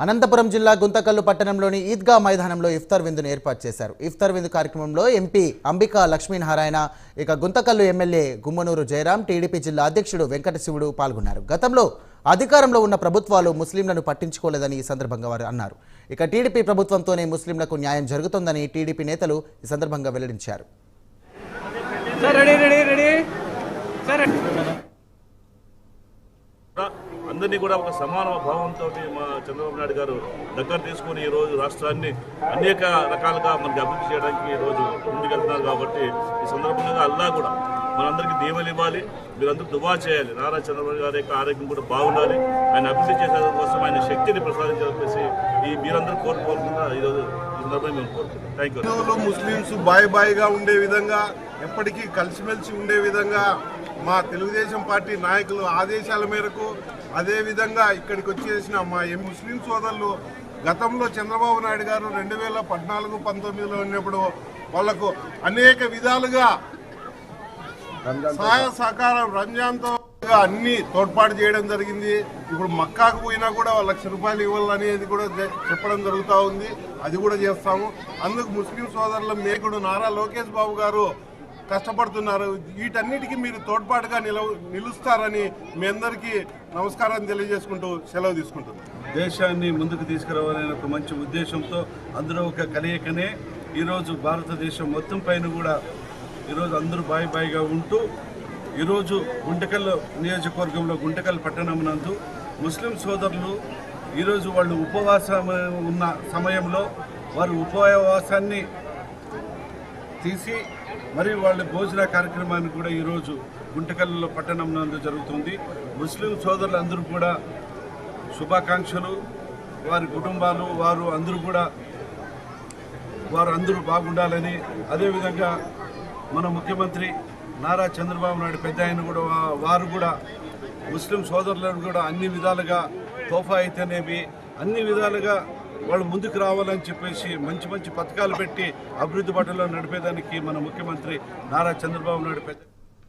అనంతపురం జిల్లా గుంతకల్లు పట్టణంలోని ఈద్గా మైదానంలో ఇఫ్తార్ విందును ఏర్పాటు చేశారు. ఇఫ్తార్ విందు కార్యక్రమంలో MP Ambika Lakshminarayana, Guntakal MLA Gummanur Jayaram, TDP జిల్లా అధ్యక్షుడు వెంకటశివుడు పాల్గొన్నారు. గతంలో అధికారంలో ఉన్న ప్రభుత్వాలు ముస్లింలను పట్టించుకోలేదని ఈ సందర్భంగా వారు అన్నారు. టీడీపీ ప్రభుత్వంతోనే ముస్లింలకు న్యాయం జరుగుతుందని టీడీపీ నేతలు ఈ సందర్భంగా వెల్లడించారు. అందరినీ కూడా ఒక సమాన భావంతో మా చంద్రబాబు నాయుడు గారు దగ్గర తీసుకుని ఈరోజు రాష్ట్రాన్ని అనేక రకాలుగా మనకి అభివృద్ధి చేయడానికి ఈరోజు ముందుకెళ్తున్నారు. కాబట్టి ఈ సందర్భంగా అల్లా కూడా మనందరికీ దీవెనలు ఇవ్వాలి, మీరందరూ దువా చేయాలి. నారా చంద్రబాబు గారి యొక్క ఆరోగ్యం కూడా బాగుండాలి, ఆయన అభివృద్ధి చేసే కోసం ఆయన శక్తిని ప్రసాదించాలని ఈ మీరందరూ కోరుకోవాల్సిందిగా ఈరోజు ఈ సందర్భంగా మేము కోరుకుంటున్నాం. Thank you. ముస్లిమ్స్ బాయిగా ఉండే విధంగా, ఎప్పటికీ కలిసిమెలిసి ఉండే విధంగా మా తెలుగుదేశం పార్టీ నాయకులు ఆదేశాల మేరకు అదేవిధంగా ఇక్కడికి వచ్చేసిన మా ముస్లిం సోదరులు గతంలో చంద్రబాబు నాయుడు గారు 2014-19లో ఉన్నప్పుడు వాళ్లకు అనేక విధాలుగా సహాయ సహకారం రంజాన్తో అన్ని తోడ్పాటు చేయడం జరిగింది. ఇప్పుడు మక్కాకు పోయినా కూడా ₹1,00,000 ఇవ్వాలనేది కూడా చెప్పడం జరుగుతూ ఉంది. అది కూడా చేస్తాము. అందుకు ముస్లిం సోదరుల మేకుడు నారా లోకేష్ బాబు గారు కష్టపడుతున్నారు. వీటన్నిటికీ మీరు తోడ్పాటుగా నిలుస్తారని మీ అందరికీ నమస్కారం తెలియజేసుకుంటూ సెలవు తీసుకుంటున్నాను. దేశాన్ని ముందుకు తీసుకురావాలనే ఒక మంచి ఉద్దేశంతో అందులో ఒక కలయికనే ఈరోజు భారతదేశం మొత్తం పైన కూడా ఈరోజు అందరూ బాయిగా ఉంటూ ఈరోజు గుంటకల్ నియోజకవర్గంలో గుంటకల్ పట్టణం నందు ముస్లిం సోదరులు ఈరోజు వాళ్ళు ఉపవాసం ఉన్న సమయంలో వారు ఉపవాసాన్ని తీసి మరియు వాళ్ళ భోజన కార్యక్రమాన్ని కూడా ఈరోజు గుంటకల్లో పట్టణం నందు జరుగుతుంది. ముస్లిం సోదరులందరూ కూడా శుభాకాంక్షలు, వారి కుటుంబాలు వారు అందరూ బాగుండాలని, అదేవిధంగా మన ముఖ్యమంత్రి నారా చంద్రబాబు నాయుడు పెద్ద ఆయన కూడా వారు కూడా ముస్లిం సోదరులను కూడా అన్ని విధాలుగా తోఫా అయితేనేవి అన్ని విధాలుగా వాళ్ళు ముందుకు రావాలని చెప్పేసి మంచి పథకాలు పెట్టి అభివృద్ధి బాటలో నడిపేదానికి మన ముఖ్యమంత్రి నారా చంద్రబాబు నాయుడు పెద్ద